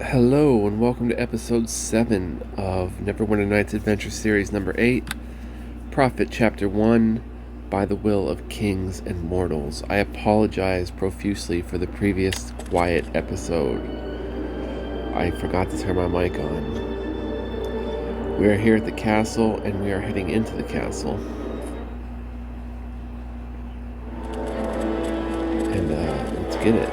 Hello and welcome to episode 7 of Neverwinter Nights Adventure Series number 8, Prophet Chapter 1, By the Will of Kings and Mortals. I apologize profusely for the previous quiet episode. I forgot to turn my mic on. We are here at the castle and we are heading into the castle. And let's get it.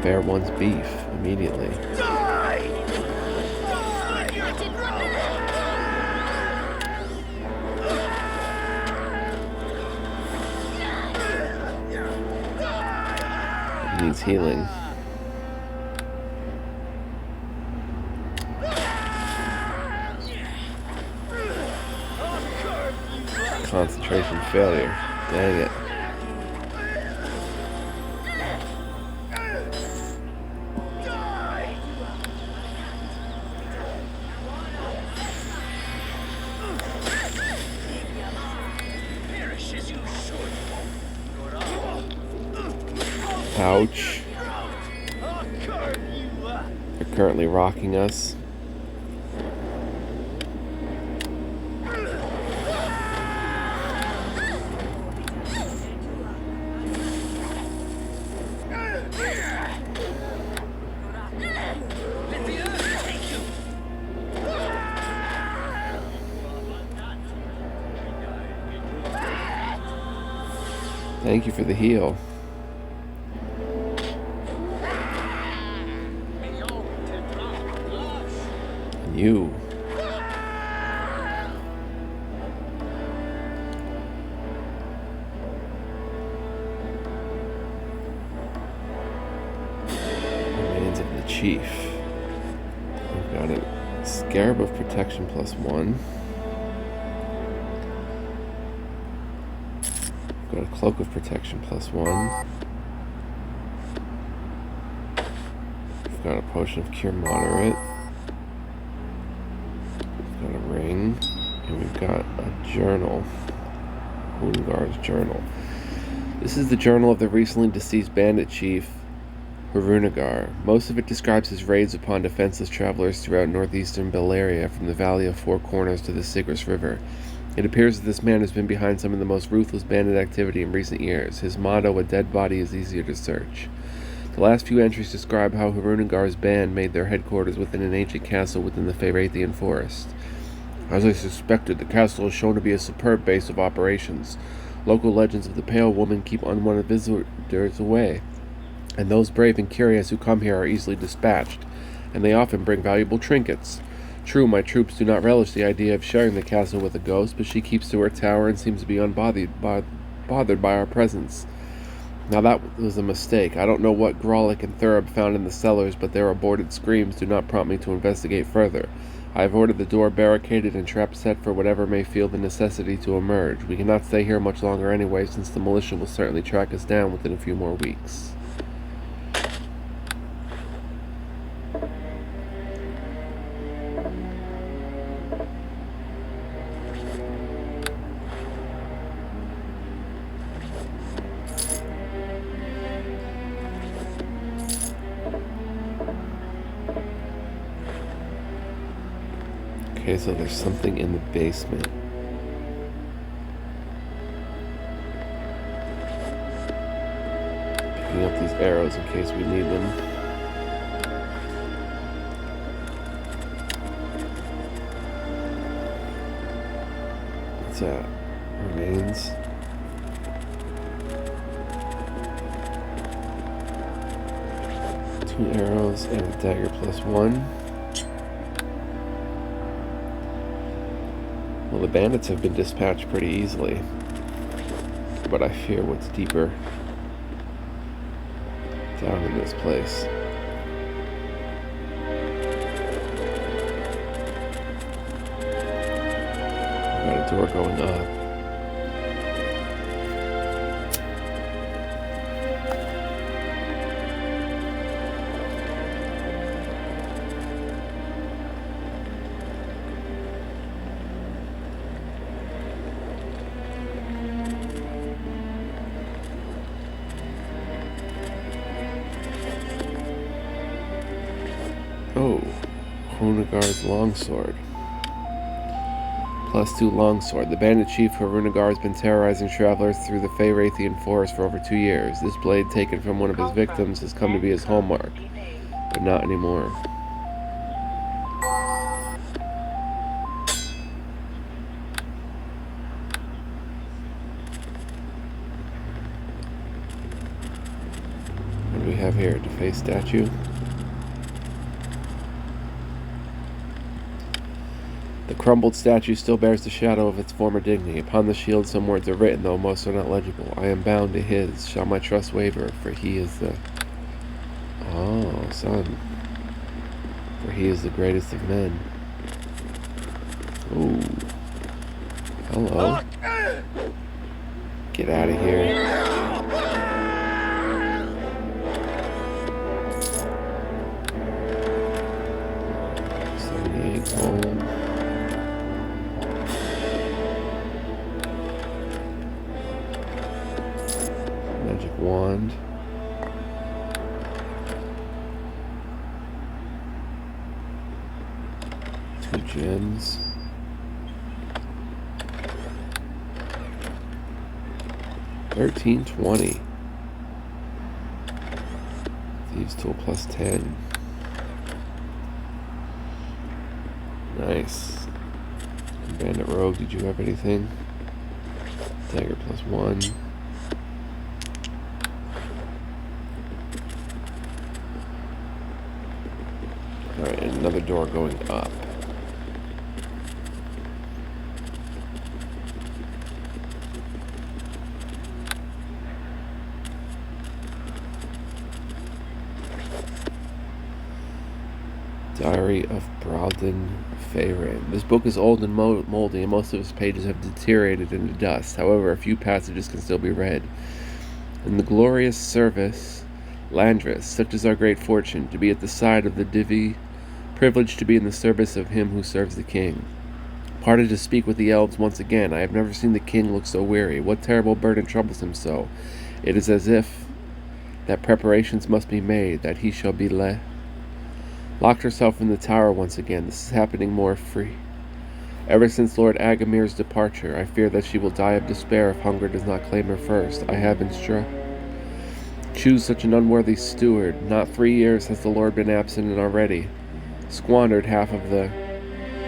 Bear wants beef immediately. He needs healing. Concentration failure. Dang it. Ouch. They're currently rocking us. Thank you for the heal. You. Remains of the chief. We've got a scarab of protection +1. We've got a cloak of protection +1. We've got a potion of cure moderate. Got a ring, and we've got a journal. Hungar's journal. This is the journal of the recently deceased bandit chief, Hurunagar. Most of it describes his raids upon defenseless travelers throughout northeastern Belaria, from the Valley of Four Corners to the Sigris River. It appears that this man has been behind some of the most ruthless bandit activity in recent years. His motto, "A dead body is easier to search." The last few entries describe how Hurunagar's band made their headquarters within an ancient castle within the Farathian forest. As I suspected, the castle is shown to be a superb base of operations. Local legends of the Pale Woman keep unwanted visitors away, and those brave and curious who come here are easily dispatched, and they often bring valuable trinkets. True, my troops do not relish the idea of sharing the castle with a ghost, but she keeps to her tower and seems to be bothered by our presence. Now that was a mistake. I don't know what Grolic and Thurb found in the cellars, but their aborted screams do not prompt me to investigate further. I have ordered the door barricaded and traps set for whatever may feel the necessity to emerge. We cannot stay here much longer anyway, since the militia will certainly track us down within a few more weeks. Okay, so there's something in the basement. Picking up these arrows in case we need them. What's that? Remains. Two arrows and a dagger +1. Well, the bandits have been dispatched pretty easily, but I fear what's deeper down in this place. We've got a door going up. Harunagar's longsword. +2 longsword. The bandit chief Harunagar has been terrorizing travelers through the Feyrathian forest for over 2 years. This blade, taken from one of his victims, has come to be his hallmark, but not anymore. What do we have here? Deface statue. The crumbled statue still bears the shadow of its former dignity. Upon the shield some words are written, though most are not legible. I am bound to his. Shall my trust waver? For he is the... Oh, son. For he is the greatest of men. Ooh. Hello. Get out of here. Gold. Magic wand. Two gems. $13.20. Thieves tool +10. Nice. Bandit rogue, did you have anything? Dagger +1. Alright, another door going up. Diary of Bralden Feyran. This book is old and moldy, and most of its pages have deteriorated into dust. However, a few passages can still be read. In the glorious service, Landris, such is our great fortune, to be at the side of the Divi, privileged to be in the service of him who serves the king. Parted to speak with the elves once again, I have never seen the king look so weary. What terrible burden troubles him so? It is as if that preparations must be made, that he shall be locked herself in the tower once again. This is happening more free. Ever since Lord Agamir's departure, I fear that she will die of despair if hunger does not claim her first. I have instructed. Choose such an unworthy steward. Not 3 years has the Lord been absent and already squandered half of the...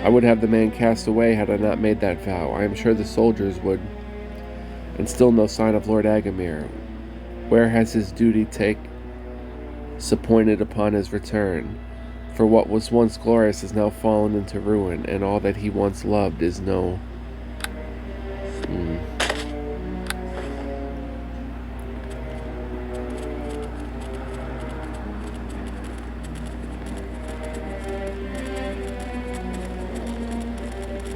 I would have the man cast away had I not made that vow. I am sure the soldiers would. And still no sign of Lord Agamir. Where has his duty appointed upon his return? For what was once glorious has now fallen into ruin, and all that he once loved is no...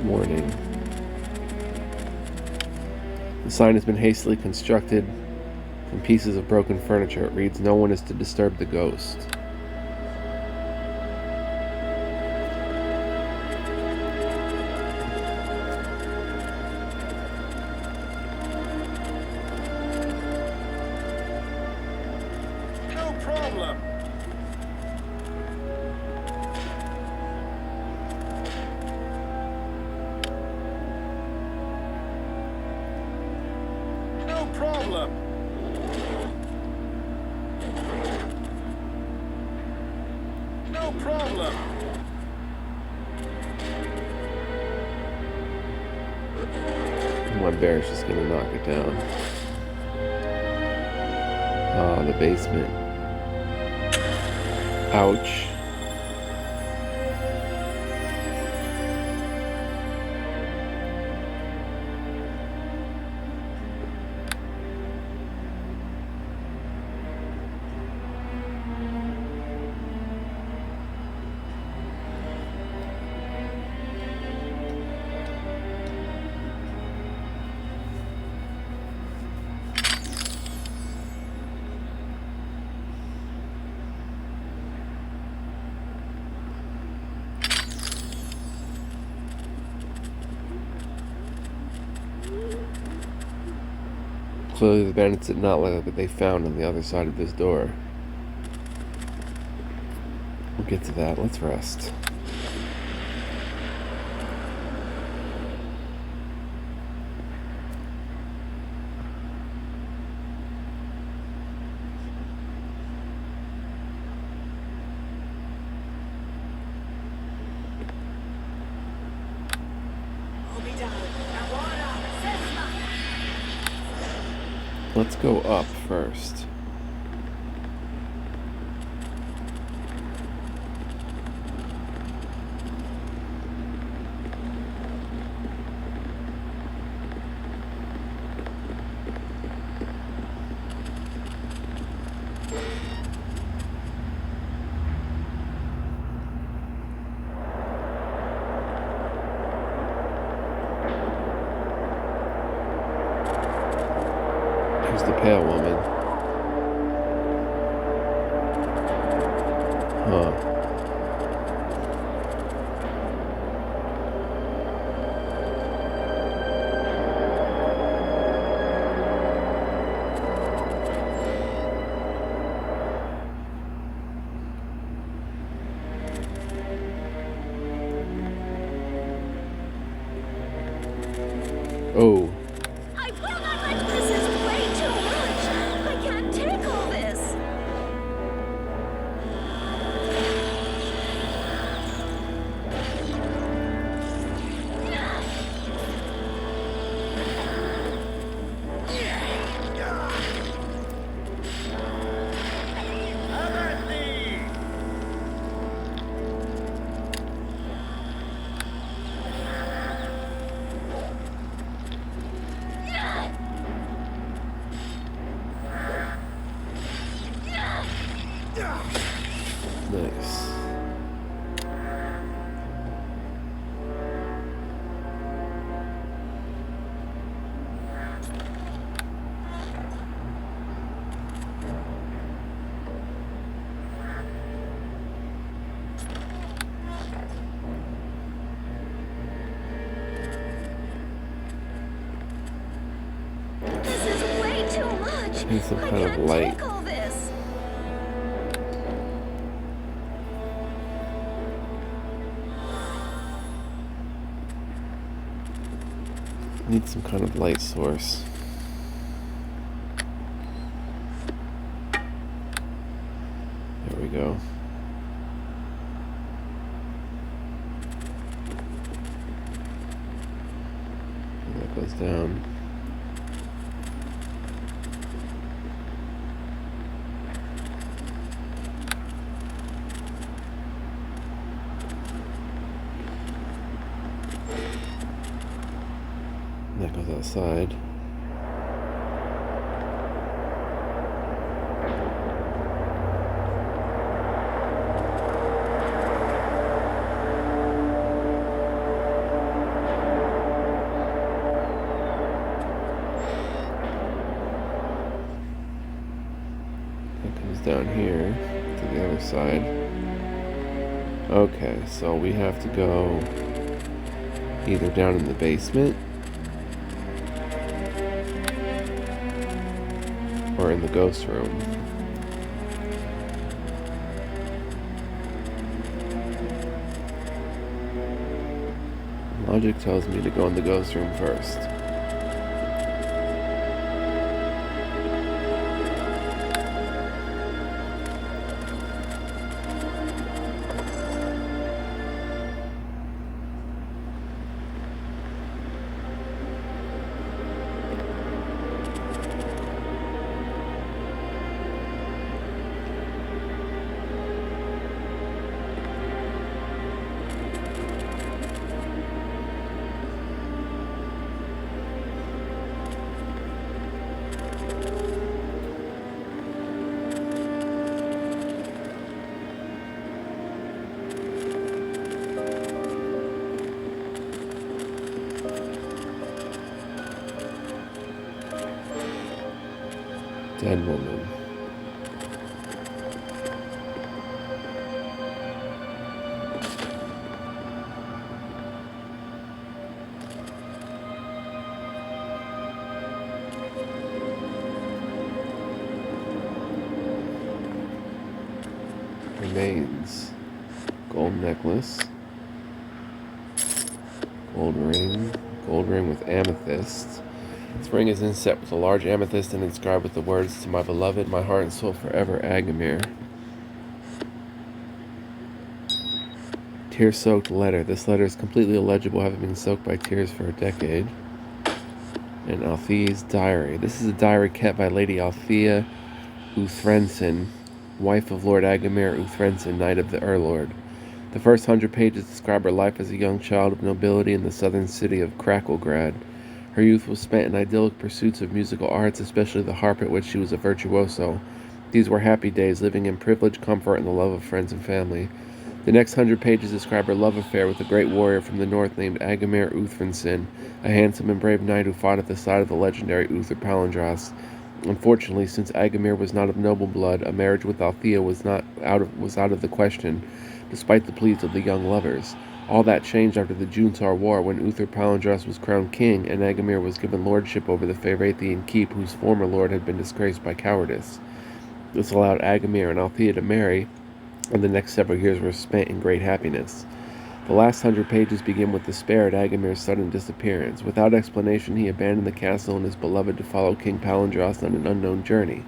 Warning. The sign has been hastily constructed from pieces of broken furniture. It reads, "No one is to disturb the ghost." My bear's just gonna knock it down. Oh, the basement. Ouch. Clearly the bandits did not like what they found on the other side of this door. We'll get to that. Let's rest. Let's go up first. Here's the pale woman. Huh. Oh. I will not let this is way too much. I can't take all this. Nice. This is way too much. Need some I kind of can't light. take all this. Need some kind of light source. There we go. And that goes down. And that goes outside. That comes down here to the other side. Okay, so we have to go either down in the basement or in the ghost room. Logic tells me to go in the ghost room first. Dead woman. Remains. Gold necklace. Gold ring with amethyst. This ring is inset with a large amethyst and inscribed with the words, "To my beloved, my heart and soul forever, Agamir." Tear-soaked letter. This letter is completely illegible, having been soaked by tears for a decade. And Althea's diary. This is a diary kept by Lady Althea Uthrenson, wife of Lord Agamir Uthrenson, Knight of the Urlord. The first 100 pages describe her life as a young child of nobility in the southern city of Krakelgrad. Her youth was spent in idyllic pursuits of musical arts, especially the harp, at which she was a virtuoso. These were happy days, living in privilege, comfort, and the love of friends and family. The next 100 pages describe her love affair with a great warrior from the north named Agamir Uthrenson, a handsome and brave knight who fought at the side of the legendary Uther Palindros. Unfortunately, since Agamir was not of noble blood, a marriage with Althea was out of the question, despite the pleas of the young lovers. All that changed after the Juntar War, when Uther Palindros was crowned king, and Agamir was given lordship over the Phaerathian keep, whose former lord had been disgraced by cowardice. This allowed Agamir and Althea to marry, and the next several years were spent in great happiness. The last 100 pages begin with despair at Agamir's sudden disappearance. Without explanation, he abandoned the castle and his beloved to follow King Palindros on an unknown journey.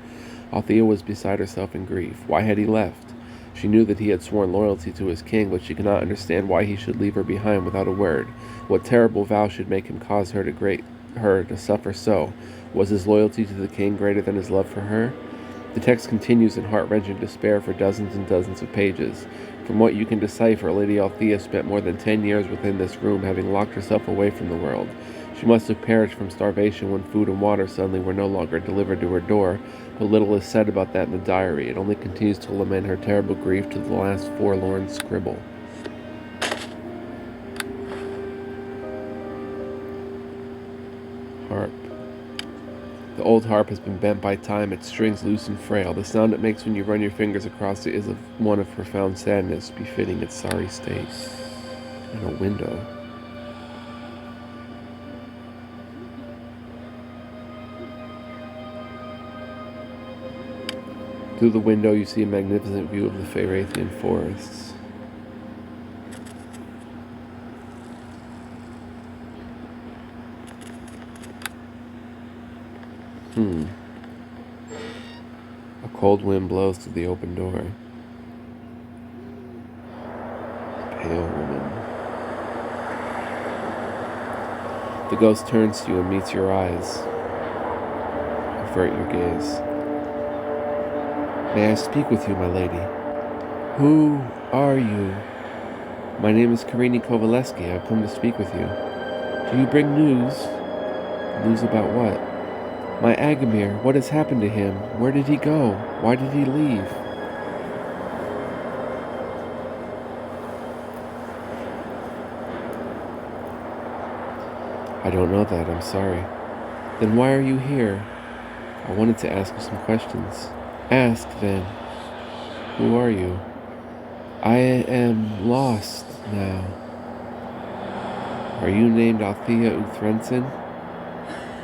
Althea was beside herself in grief. Why had he left? She knew that he had sworn loyalty to his king, but she could not understand why he should leave her behind without a word. What terrible vow should make him cause her to suffer so? Was his loyalty to the king greater than his love for her? The text continues in heart-wrenching despair for dozens and dozens of pages. From what you can decipher, Lady Althea spent more than 10 years within this room, having locked herself away from the world. She must have perished from starvation when food and water suddenly were no longer delivered to her door, but little is said about that in the diary. It only continues to lament her terrible grief to the last forlorn scribble. Harp. The old harp has been bent by time, its strings loose and frail. The sound it makes when you run your fingers across it is one of profound sadness, befitting its sorry state. And a window. Through the window you see a magnificent view of the Phaerathian forests. A cold wind blows through the open door. Pale woman. The ghost turns to you and meets your eyes. Avert your gaze. May I speak with you, my lady? Who are you? My name is Karini Kovaleski. I've come to speak with you. Do you bring news? News about what? My Agamir, what has happened to him? Where did he go? Why did he leave? I don't know that, I'm sorry. Then why are you here? I wanted to ask you some questions. Ask, then. Who are you? I am lost now. Are you named Althea Uthrenson?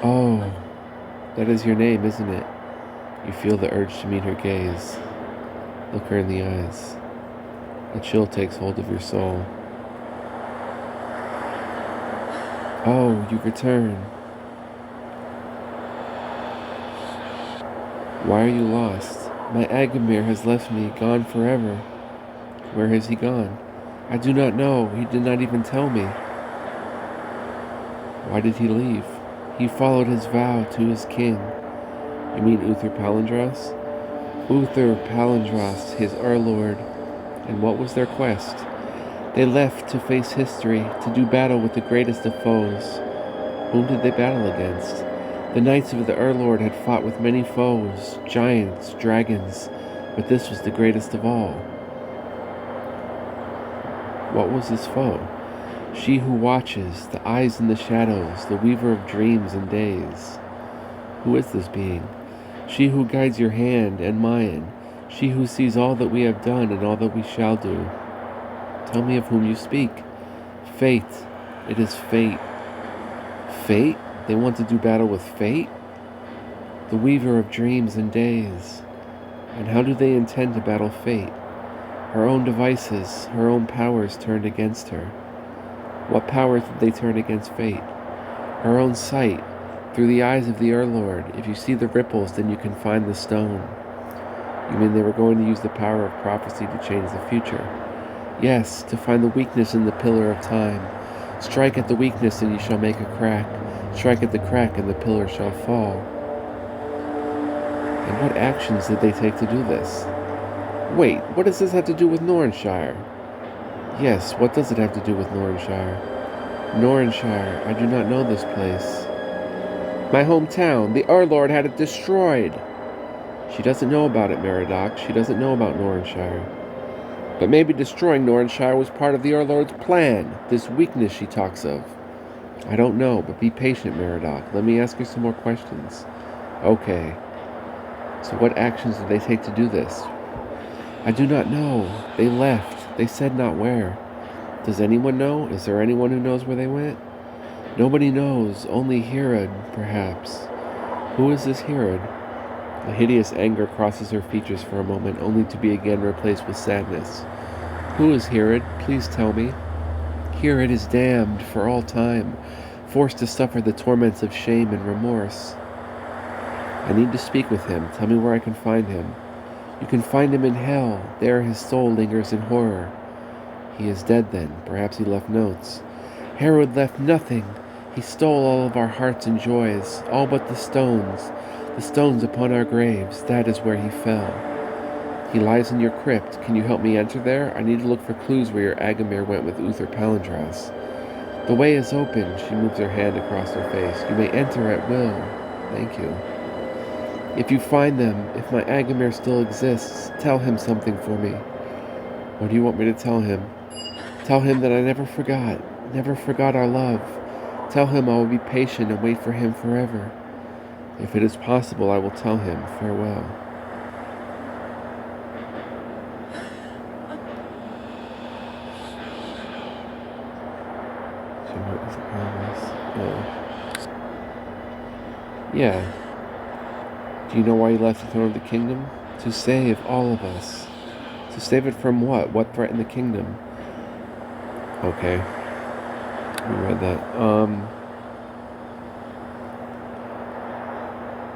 Oh. That is your name, isn't it? You feel the urge to meet her gaze. Look her in the eyes. A chill takes hold of your soul. Oh, you return. Why are you lost? My Agamir has left me, gone forever. Where has he gone? I do not know. He did not even tell me. Why did he leave? He followed his vow to his king. You mean Uther Palindros? Uther Palindros, his Urlord. And what was their quest? They left to face history, to do battle with the greatest of foes. Whom did they battle against? The knights of the Urlord had fought with many foes, giants, dragons, but this was the greatest of all. What was his foe? She who watches, the eyes in the shadows, the weaver of dreams and days. Who is this being? She who guides your hand and mine, she who sees all that we have done and all that we shall do. Tell me of whom you speak. Fate. It is fate. Fate? They want to do battle with fate? The weaver of dreams and days. And how do they intend to battle fate? Her own devices, her own powers turned against her. What powers did they turn against fate? Her own sight, through the eyes of the Urlord. If you see the ripples, then you can find the stone. You mean they were going to use the power of prophecy to change the future? Yes, to find the weakness in the pillar of time. Strike at the weakness and you shall make a crack. Strike at the crack and the pillar shall fall. And what actions did they take to do this? Wait, what does this have to do with Norrenshire? Yes, what does it have to do with Norrenshire? Norrenshire, I do not know this place. My hometown, the Lord had it destroyed. She doesn't know about it, Meriadoc. She doesn't know about Norrenshire. But maybe destroying Norrenshire was part of the Lord's plan, this weakness she talks of. I don't know, but be patient, Meriadoc. Let me ask you some more questions. Okay. So what actions did they take to do this? I do not know. They left. They said not where. Does anyone know? Is there anyone who knows where they went? Nobody knows. Only Herod, perhaps. Who is this Herod? A hideous anger crosses her features for a moment, only to be again replaced with sadness. Who is Herod? Please tell me. Herod is damned for all time, forced to suffer the torments of shame and remorse. I need to speak with him. Tell me where I can find him. You can find him in hell. There his soul lingers in horror. He is dead then. Perhaps he left notes. Herod left nothing. He stole all of our hearts and joys, all but the stones upon our graves. That is where he fell. He lies in your crypt. Can you help me enter there? I need to look for clues where your Agamir went with Uther Palindras. The way is open. She moves her hand across her face. You may enter at will. Thank you. If you find them, if my Agamir still exists, tell him something for me. What do you want me to tell him? Tell him that I never forgot our love. Tell him I will be patient and wait for him forever. If it is possible, I will tell him farewell. So what was the promise? Oh. Yeah. Do you know why he left the throne of the kingdom? To save all of us. To save it from what? What threatened the kingdom? Okay. We read that.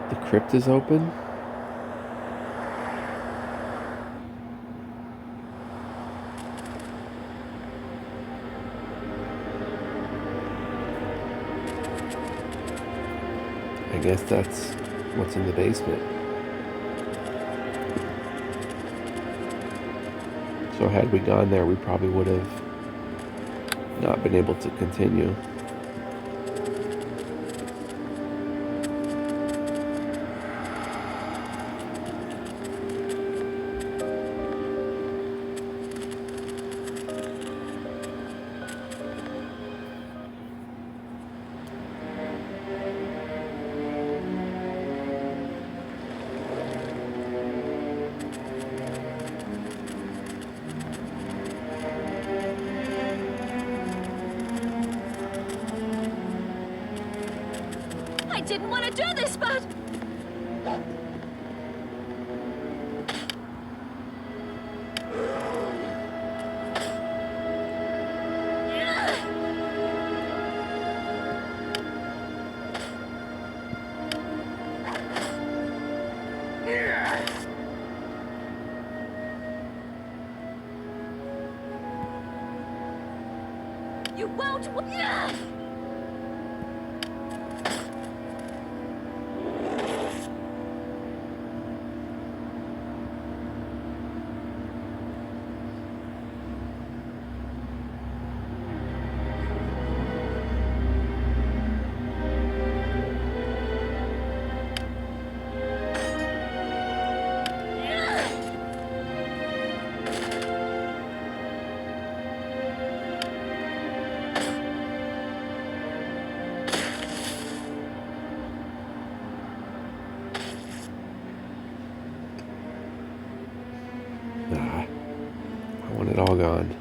The crypt is open? I guess that's what's in the basement. So had we gone there, we probably would have not been able to continue. I didn't want to do this, but... You won't... Nah, I want it all gone.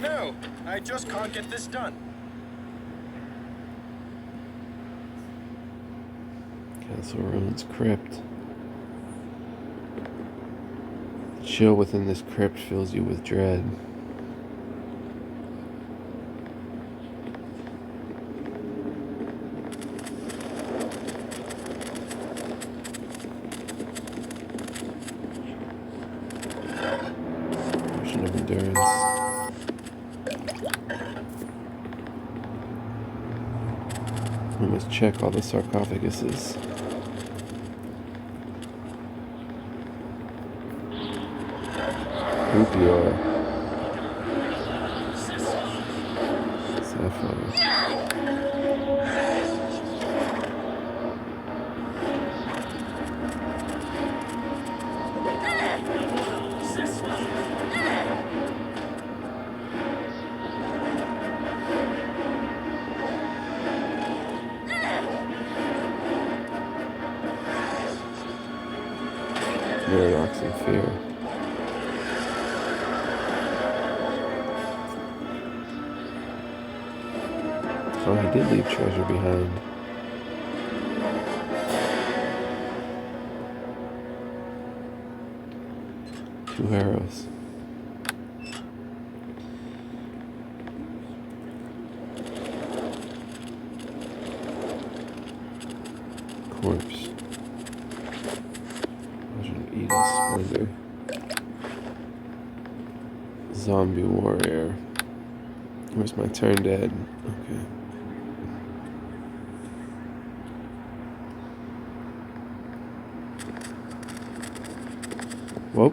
No, I just can't get this done. Castle Ruins Crypt. The chill within this crypt fills you with dread. endurance. We must check all the sarcophaguses. Hoopior. Sapphire. Paradox and fear. Oh, he did leave treasure behind. Two arrows. Corpse. Eden Splendor. Zombie warrior. Where's my turn dead? Okay. Whoa.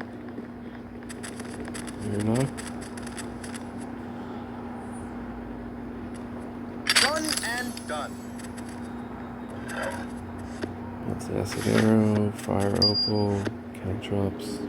Fair enough. Done and done. That's acid arrow, fire opal, caltrops.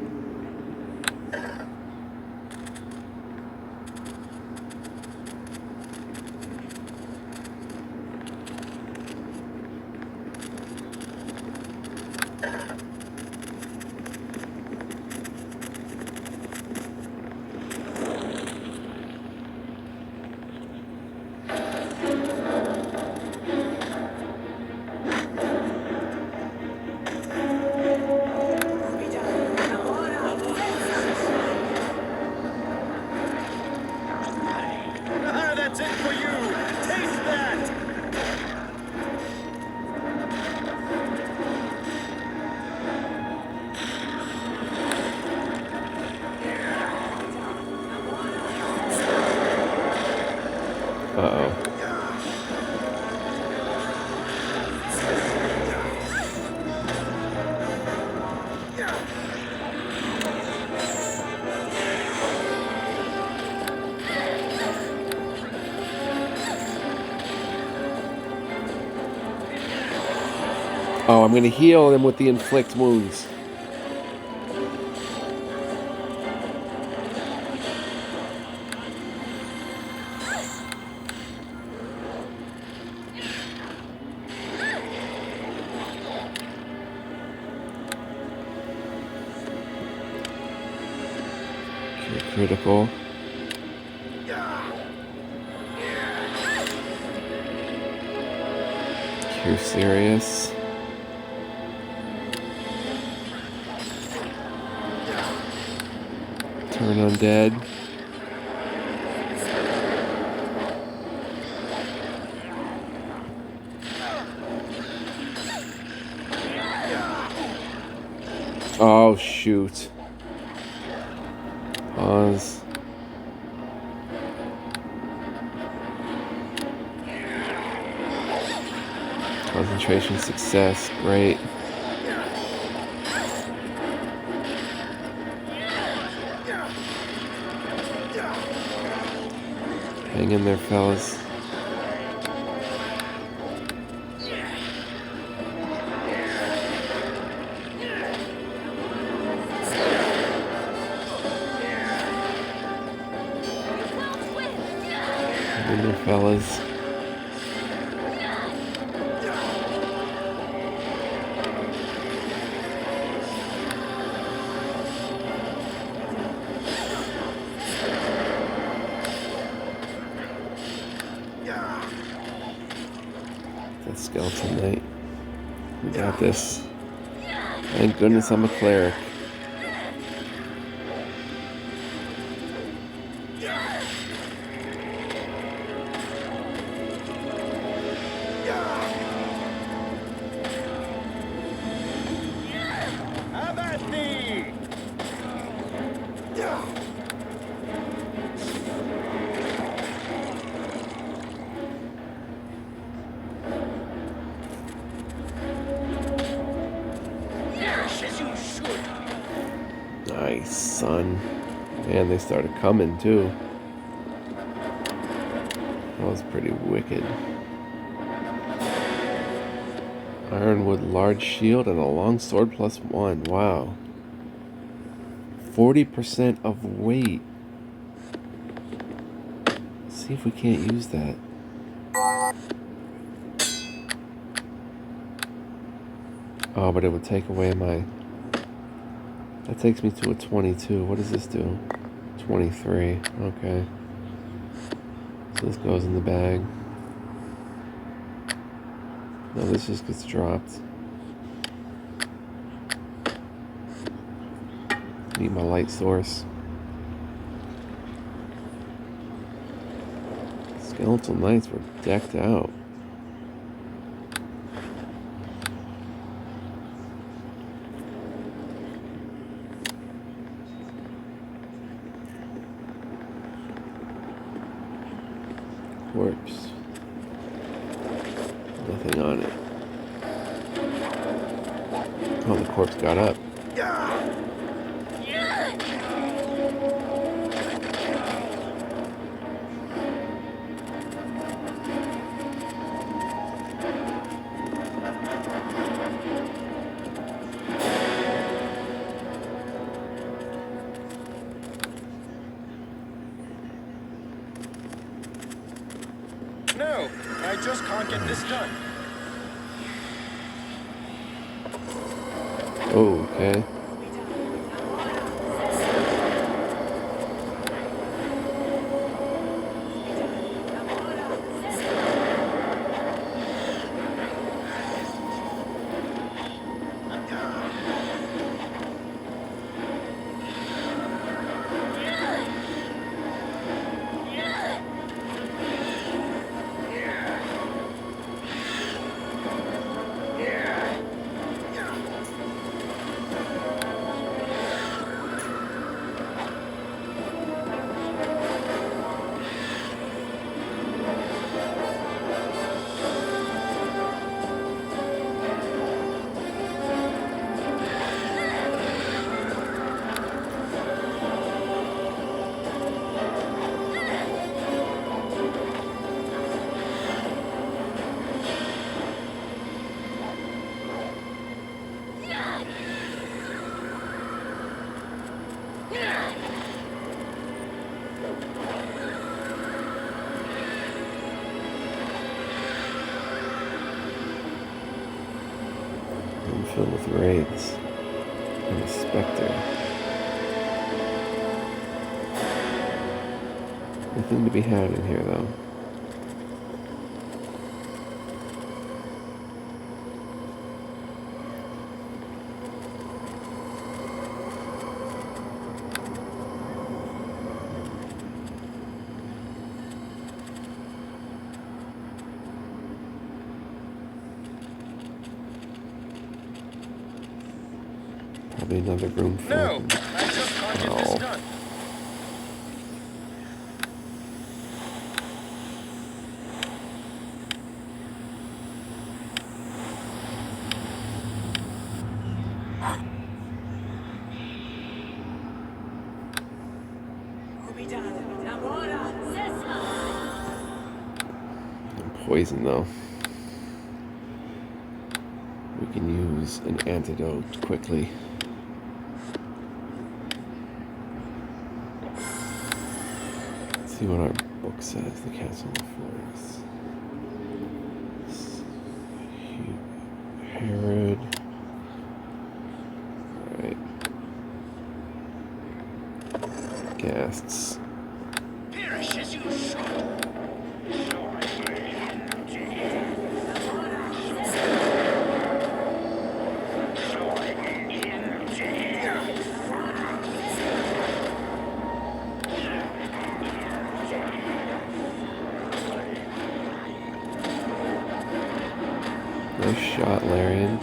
That's it for you. Taste that. Uh-oh. Oh, I'm gonna heal him with the inflict wounds. Cure critical. Cure serious. Turn undead. Oh, shoot. Pause. Concentration success. Great. Hang in there, fellas. Hang in there, fellas. That skeleton knight. We got this. Thank goodness I'm a cleric. Have at thee. Nice, son. And they started coming, too. That was pretty wicked. Ironwood large shield and a long sword +1. Wow. 40% of weight. Let's see if we can't use that. Oh, but it would take away my... That takes me to a 22. What does this do? 23. Okay. So this goes in the bag. No, this just gets dropped. Need my light source. Skeletal Knights were decked out. Corpse. Nothing on it. Oh, the corpse got up. No, I just can't get this done. Oh, okay. I'm filled with wraiths and a specter. Nothing to be had in here, though. Probably another room full. No, I just can't get this done. I'm poisoned, though. We can use an antidote quickly. Let's see what our book says. The Castle of Forest. Herod. Alright. Ghasts. Perish as you should. Nice shot, Larian.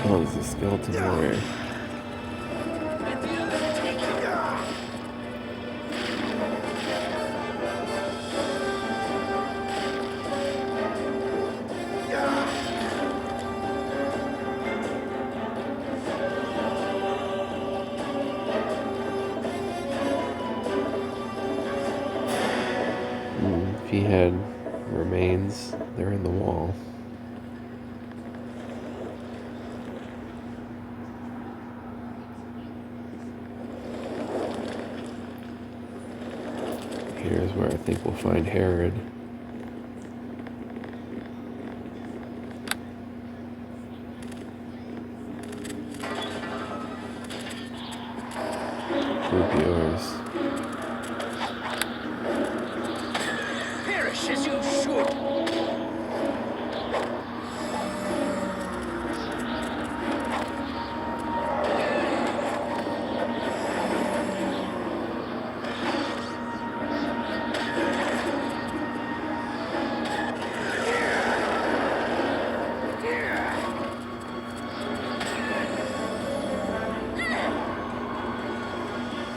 Oh, there's a skeleton warrior. If he had remains, they're in the wall. Here's where I think we'll find Herod. Yours. Perish as you should.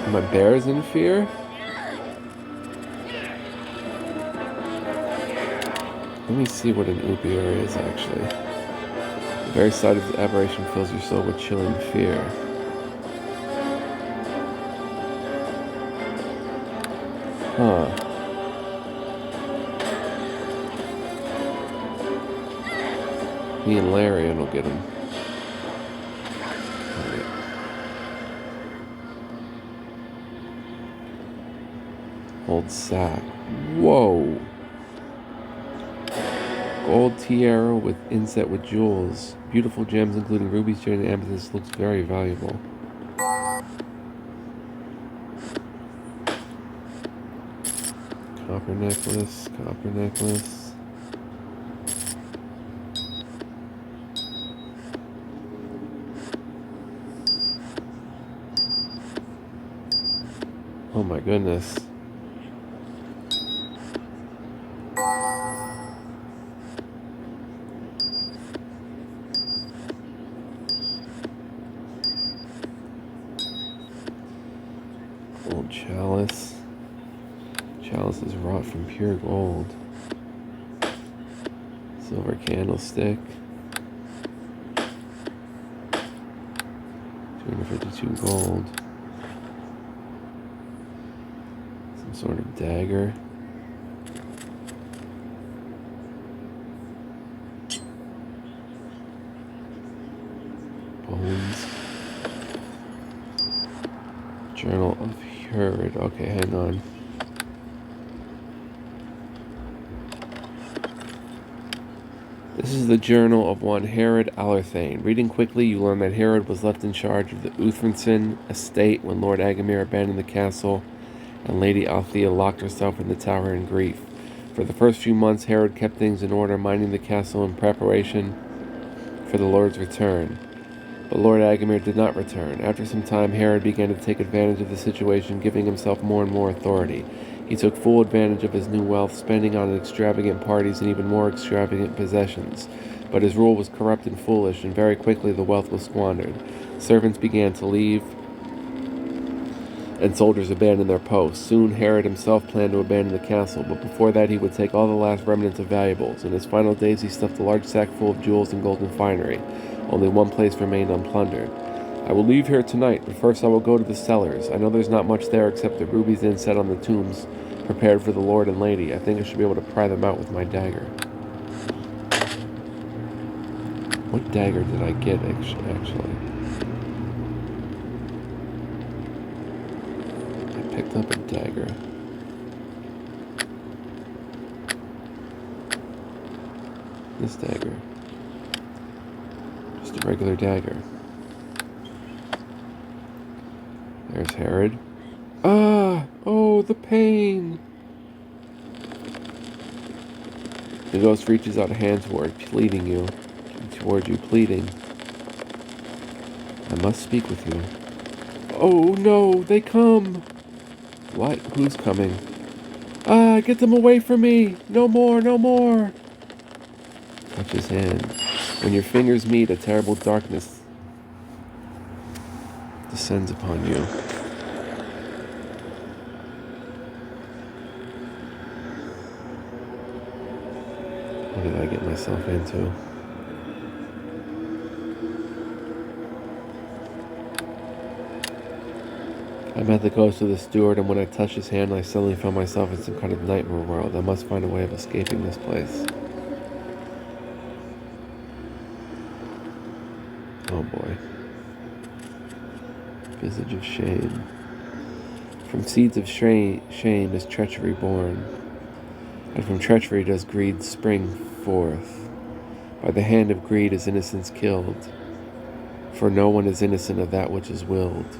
Are my bears in fear? Let me see what an Upior is, actually. The very sight of the aberration fills your soul with chilling fear. Huh. Me and Larian will get him. Old sack. Whoa! Gold tiara with inset with jewels. Beautiful gems including rubies, jade, and amethyst. Looks very valuable. Copper necklace, copper necklace. Oh my goodness. Old chalice. Chalice is wrought from pure gold. Silver candlestick. 252 gold. Some sort of dagger. Bones. Journal of Herod. Okay, hang on. This is the journal of one Herod Allerthane. Reading quickly, you learn that Herod was left in charge of the Uthrinson estate when Lord Agamir abandoned the castle and Lady Althea locked herself in the tower in grief. For the first few months, Herod kept things in order, minding the castle in preparation for the Lord's return. But Lord Agamir did not return. After some time, Herod began to take advantage of the situation, giving himself more and more authority. He took full advantage of his new wealth, spending on extravagant parties and even more extravagant possessions. But his rule was corrupt and foolish, and very quickly the wealth was squandered. Servants began to leave, and soldiers abandoned their posts. Soon Herod himself planned to abandon the castle, but before that he would take all the last remnants of valuables. In his final days he stuffed a large sack full of jewels and golden finery. Only one place remained unplundered. I will leave here tonight, but first I will go to the cellars. I know there's not much there except the rubies inset on the tombs prepared for the Lord and Lady. I think I should be able to pry them out with my dagger. What dagger did I get, actually? I picked up a dagger. This dagger. Just a regular dagger. There's Herod. Ah! Oh, the pain! The ghost reaches out a hand toward you, pleading. I must speak with you. Oh no, they come! What? Who's coming? Ah, get them away from me! No more, no more! Touch his hand. When your fingers meet, a terrible darkness descends upon you. What did I get myself into? I met the ghost of the steward, and when I touched his hand, I suddenly found myself in some kind of nightmare world. I must find a way of escaping this place. Oh boy. Visage of shame. From seeds of shame is treachery born, and from treachery does greed spring forth. By the hand of greed is innocence killed, for no one is innocent of that which is willed.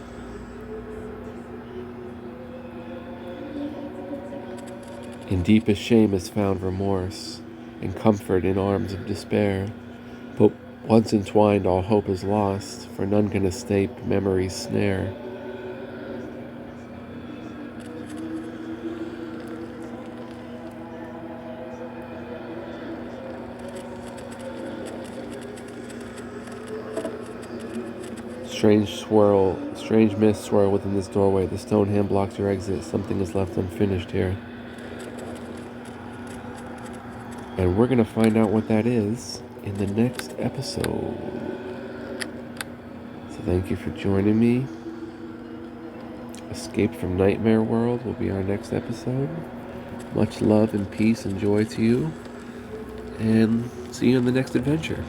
In deepest shame is found remorse, and comfort in arms of despair. But once entwined, all hope is lost, for none can escape memory's snare. Strange mists swirl within this doorway. The stone hand blocks your exit. Something is left unfinished here. And we're going to find out what that is in the next episode. So thank you for joining me. Escape from Nightmare World will be our next episode. Much love and peace and joy to you. And see you in the next adventure.